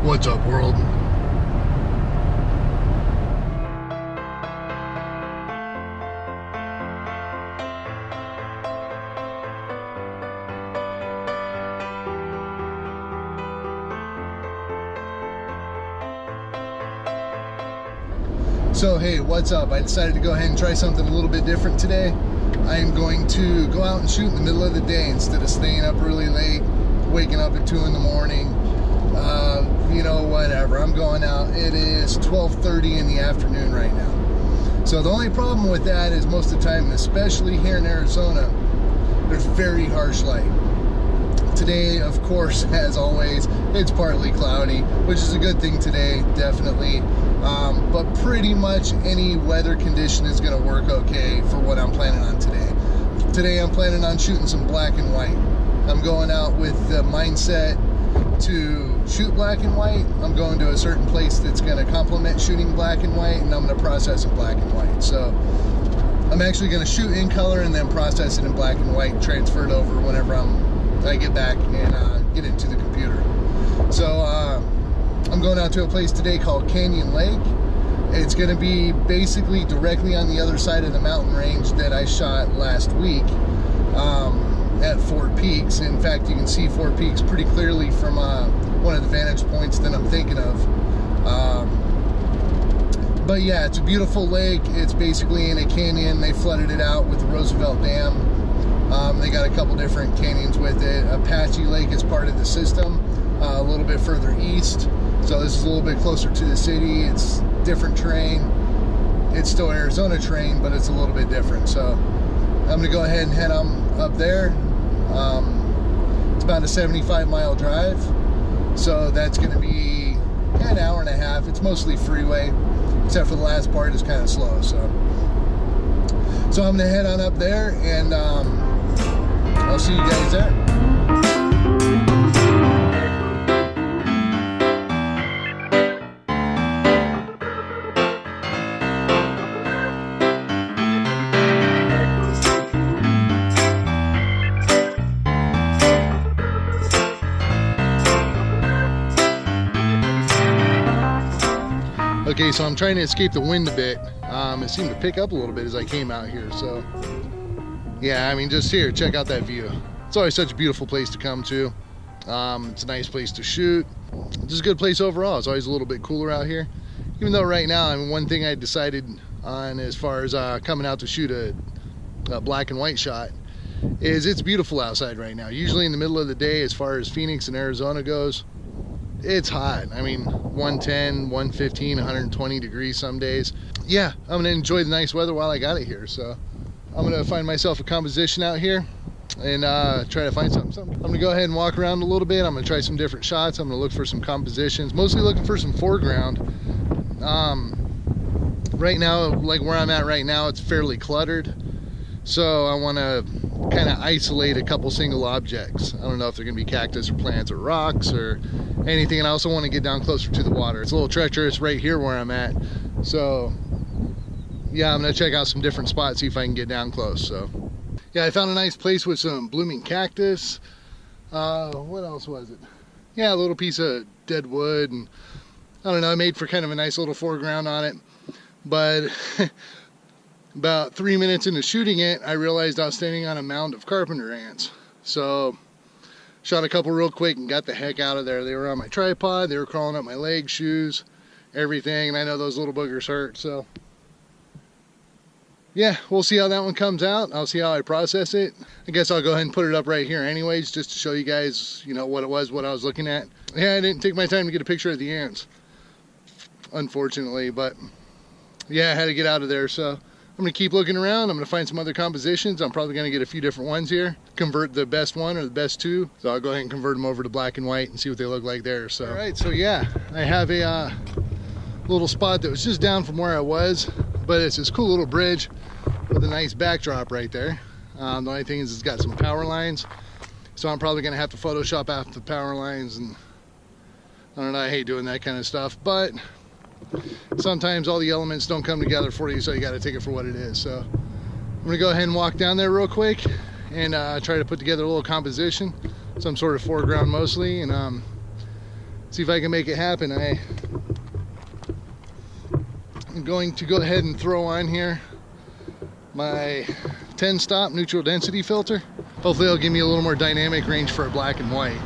What's up, world? So hey, what's up? I decided to go ahead and try something a little bit different today. I am going to go out and shoot in the middle of the day instead of staying up really late, waking up at 2 in the morning. You know, whatever. I'm going out. It is 12:30 in the afternoon right now. So the only problem with that is most of the time, especially here in Arizona, there's very harsh light. Today, of course, as always, it's partly cloudy, which is a good thing today, definitely. But pretty much any weather condition is going to work okay for what I'm planning on today. Today I'm planning on shooting some black and white. I'm going out with the mindset to shoot black and white. I'm going to a certain place that's going to complement shooting black and white, and I'm going to process it black and white. So I'm actually going to shoot in color and then process it in black and white, transfer it over whenever I get back and get into the computer. So I'm going out to a place today called Canyon Lake. It's going to be basically directly on the other side of the mountain range that I shot last week at Fort Peaks. In fact, you can see Fort Peaks pretty clearly from one of the vantage points that I'm thinking of. But yeah, it's a beautiful lake. It's basically in a canyon. They flooded it out with the Roosevelt Dam. They got a couple different canyons with it. Apache Lake is part of the system, a little bit further east. So this is a little bit closer to the city. It's different terrain. It's still Arizona terrain, but it's a little bit different. So I'm gonna go ahead and head on up there. It's about a 75-mile drive. So that's gonna be an hour and a half. It's mostly freeway, except for the last part is kind of slow. So I'm gonna head on up there, and I'll see you guys there. Okay, so I'm trying to escape the wind a bit. It seemed to pick up a little bit as I came out here. So yeah, I mean, just here, check out that view. It's always such a beautiful place to come to. It's a nice place to shoot. Just a good place overall. It's always a little bit cooler out here. Even though right now, I mean, one thing I decided on as far as coming out to shoot a black and white shot is it's beautiful outside right now. Usually in the middle of the day, as far as Phoenix and Arizona goes, it's hot. I mean, 110, 115, 120 degrees some days. Yeah, I'm gonna enjoy the nice weather while I got it here. So I'm gonna find myself a composition out here and try to find something. I'm gonna go ahead and walk around a little bit. I'm gonna try some different shots. I'm gonna look for some compositions, mostly looking for some foreground. Right now, like where I'm at right now, it's fairly cluttered. So I wanna kind of isolate a couple single objects. I don't know if they're gonna be cactus or plants or rocks or anything, and I also want to get down closer to the water. It's a little treacherous right here where I'm at. So yeah, I'm gonna check out some different spots, see if I can get down close. So yeah, I found a nice place with some blooming cactus. What else was it? Yeah, a little piece of dead wood, and I don't know, I made for kind of a nice little foreground on it. But about 3 minutes into shooting it, I realized I was standing on a mound of carpenter ants. So shot a couple real quick and got the heck out of there. They were on my tripod, they were crawling up my legs, shoes, everything, and I know those little boogers hurt. So yeah, we'll see how that one comes out. I'll see how I process it. I guess I'll go ahead and put it up right here anyways, just to show you guys, you know, what it was, what I was looking at. Yeah, I didn't take my time to get a picture of the ants, unfortunately, but yeah, I had to get out of there. So I'm gonna keep looking around. I'm gonna find some other compositions. I'm probably gonna get a few different ones here, convert the best one or the best two. So I'll go ahead and convert them over to black and white and see what they look like there. So all right, so yeah, I have a little spot that was just down from where I was, but it's this cool little bridge with a nice backdrop right there. The only thing is it's got some power lines, so I'm probably gonna have to Photoshop out the power lines, and I don't know, I hate doing that kind of stuff, but sometimes all the elements don't come together for you, so you got to take it for what it is. So I'm gonna go ahead and walk down there real quick and try to put together a little composition, some sort of foreground mostly, and see if I can make it happen. I'm going to go ahead and throw on here my 10 stop neutral density filter. Hopefully it'll give me a little more dynamic range for a black and white.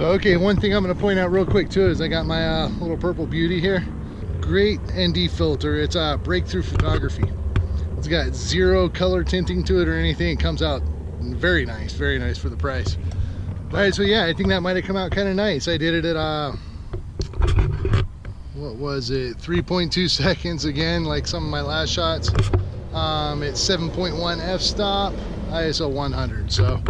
Okay, one thing I'm going to point out real quick too is I got my little purple beauty here. Great ND filter. It's breakthrough photography. It's got zero color tinting to it or anything. It comes out very nice for the price. All right, so yeah, I think that might have come out kind of nice. I did it at what was it, 3.2 seconds again, like some of my last shots. It's 7.1 f-stop, ISO 100. So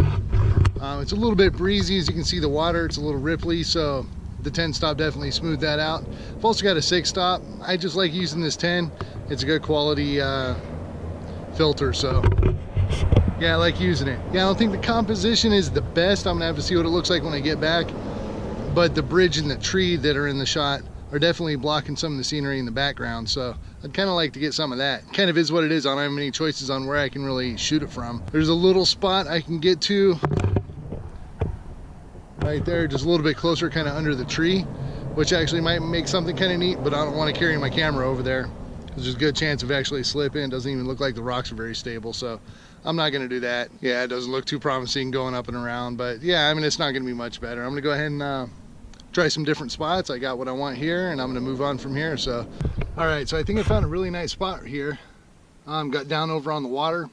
it's a little bit breezy. As you can see, the water, it's a little ripply, so the 10 stop definitely smoothed that out. I've also got a 6 stop. I just like using this 10. It's a good quality filter, so yeah, I like using it. Yeah, I don't think the composition is the best. I'm gonna have to see what it looks like when I get back, but the bridge and the tree that are in the shot are definitely blocking some of the scenery in the background, so I'd kind of like to get some of that. Kind of is what it is. I don't have many choices on where I can really shoot it from. There's a little spot I can get to right there, just a little bit closer, kind of under the tree, which actually might make something kind of neat, but I don't want to carry my camera over there. There's a good chance of actually slipping. It doesn't even look like the rocks are very stable, so I'm not going to do that. Yeah, it doesn't look too promising going up and around, but yeah, I mean, it's not going to be much better. I'm going to go ahead and try some different spots. I got what I want here, and I'm going to move on from here. So, all right, so I think I found a really nice spot here. Got down over on the water.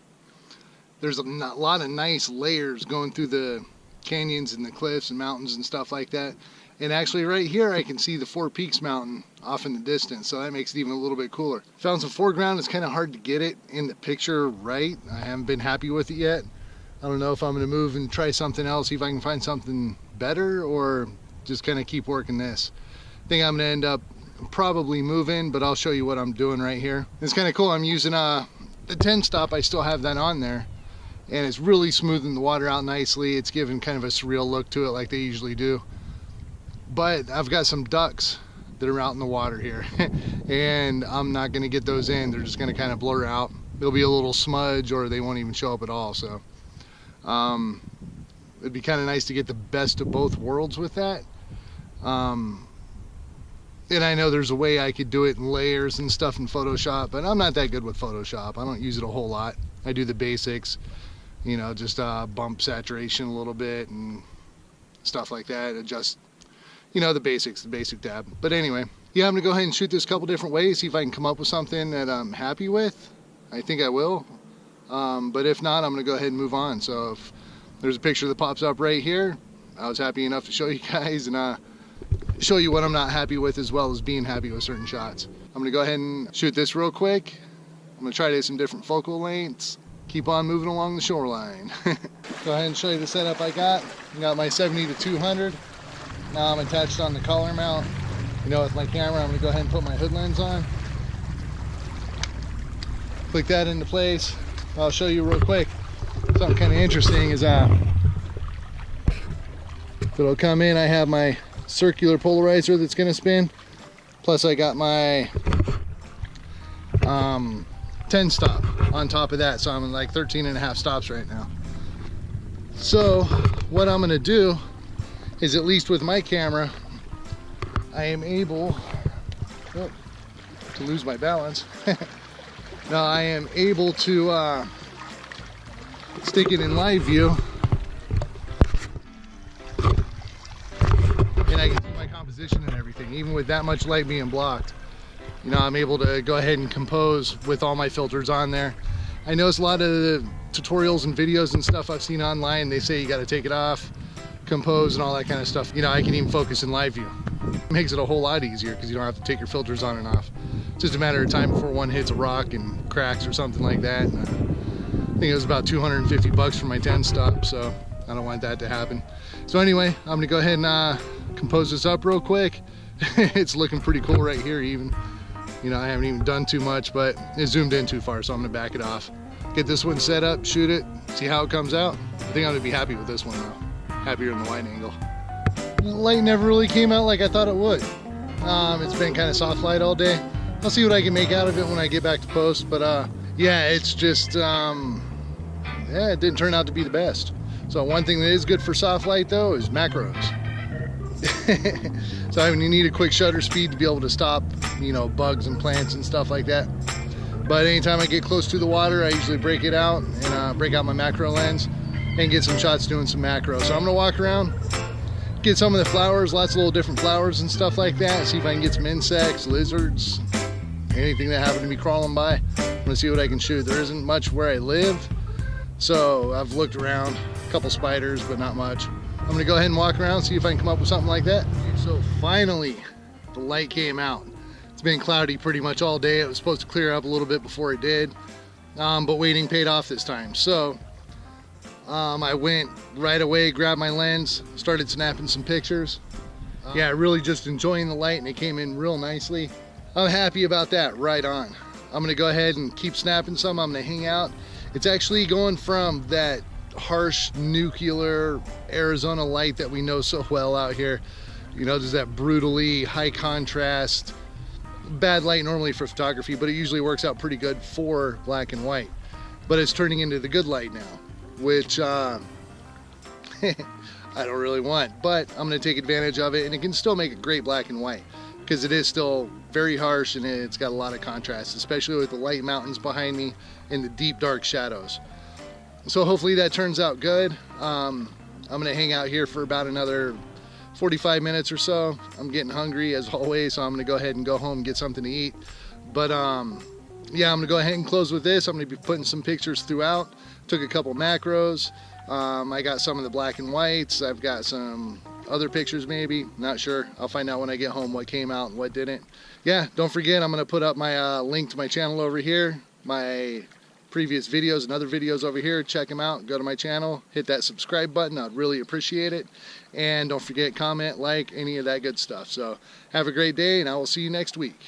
There's a lot of nice layers going through the canyons and the cliffs and mountains and stuff like that. And actually right here I can see the Four Peaks mountain off in the distance, so that makes it even a little bit cooler. Found some foreground. It's kind of hard to get it in the picture right. I haven't been happy with it yet. I don't know if I'm going to move and try something else, see if I can find something better, or just kind of keep working this. I think I'm going to end up probably moving, but I'll show you what I'm doing right here. It's kind of cool. I'm using the 10 stop. I still have that on there, and it's really smoothing the water out nicely. It's giving kind of a surreal look to it like they usually do. But I've got some ducks that are out in the water here and I'm not going to get those in. They're just going to kind of blur out. There'll be a little smudge, or they won't even show up at all. So it'd be kind of nice to get the best of both worlds with that. And I know there's a way I could do it in layers and stuff in Photoshop, but I'm not that good with Photoshop. I don't use it a whole lot. I do the basics, you know, just bump saturation a little bit and stuff like that. Adjust, you know, the basics, the basic tab. But anyway, yeah, I'm gonna go ahead and shoot this a couple different ways, see if I can come up with something that I'm happy with. I think I will. But if not, I'm gonna go ahead and move on. So if there's a picture that pops up right here, I was happy enough to show you guys and show you what I'm not happy with, as well as being happy with certain shots. I'm gonna go ahead and shoot this real quick. I'm gonna try to hit some different focal lengths, keep on moving along the shoreline. Go ahead and show you the setup I got. I got my 70 to 200. Now I'm attached on the collar mount. You know, with my camera, I'm gonna go ahead and put my hood lens on. Click that into place. I'll show you real quick. Something kind of interesting is it'll come in. I have my circular polarizer that's gonna spin. Plus I got my 10 stop on top of that, so I'm in like 13.5 stops right now. So what I'm gonna do is, at least with my camera, I am able to lose my balance. Now I am able to stick it in live view, and I can see my composition and everything, even with that much light being blocked. You know, I'm able to go ahead and compose with all my filters on there. I notice a lot of the tutorials and videos and stuff I've seen online, they say you got to take it off, compose and all that kind of stuff. You know, I can even focus in live view. It makes it a whole lot easier because you don't have to take your filters on and off. It's just a matter of time before one hits a rock and cracks or something like that. And I think it was about 250 bucks for my 10 stop, so I don't want that to happen. So anyway, I'm gonna go ahead and compose this up real quick. It's looking pretty cool right here even. You know, I haven't even done too much, but it zoomed in too far, so I'm gonna back it off. Get this one set up, shoot it, see how it comes out. I think I'm gonna be happy with this one though. Happier in the wide angle. The light never really came out like I thought it would. It's been kind of soft light all day. I'll see what I can make out of it when I get back to post, but yeah, it's just, yeah, it didn't turn out to be the best. So one thing that is good for soft light though is macros. So you need a quick shutter speed to be able to stop, you know, bugs and plants and stuff like that. But anytime I get close to the water, I usually break it out and break out my macro lens and get some shots doing some macro. So I'm gonna walk around, get some of the flowers, lots of little different flowers and stuff like that, see if I can get some insects, lizards, anything that happen to be crawling by. I'm gonna see what I can shoot. There isn't much where I live, so I've looked around, a couple spiders, but not much. I'm gonna go ahead and walk around, see if I can come up with something like that. So finally, the light came out. It's been cloudy pretty much all day. It was supposed to clear up a little bit before it did, but waiting paid off this time. So I went right away, grabbed my lens, started snapping some pictures. Yeah, really just enjoying the light, and it came in real nicely. I'm happy about that, right on. I'm gonna go ahead and keep snapping some. I'm gonna hang out. It's actually going from that harsh nuclear Arizona light that we know so well out here. You know, there's that brutally high contrast, bad light normally for photography, but it usually works out pretty good for black and white. But it's turning into the good light now, which I don't really want, but I'm gonna take advantage of it, and it can still make a great black and white because it is still very harsh and it's got a lot of contrast, especially with the light mountains behind me and the deep dark shadows. So hopefully that turns out good. I'm gonna hang out here for about another 45 minutes or so. I'm getting hungry as always, so I'm gonna go ahead and go home and get something to eat. But yeah, I'm gonna go ahead and close with this. I'm gonna be putting some pictures throughout. Took a couple macros. I got some of the black and whites. I've got some other pictures maybe, not sure. I'll find out when I get home what came out and what didn't. Yeah, don't forget, I'm gonna put up my link to my channel over here, my previous videos and other videos over here. Check them out. Go to my channel, hit that subscribe button. I'd really appreciate it. And don't forget, comment, like, any of that good stuff. So have a great day, and I will see you next week.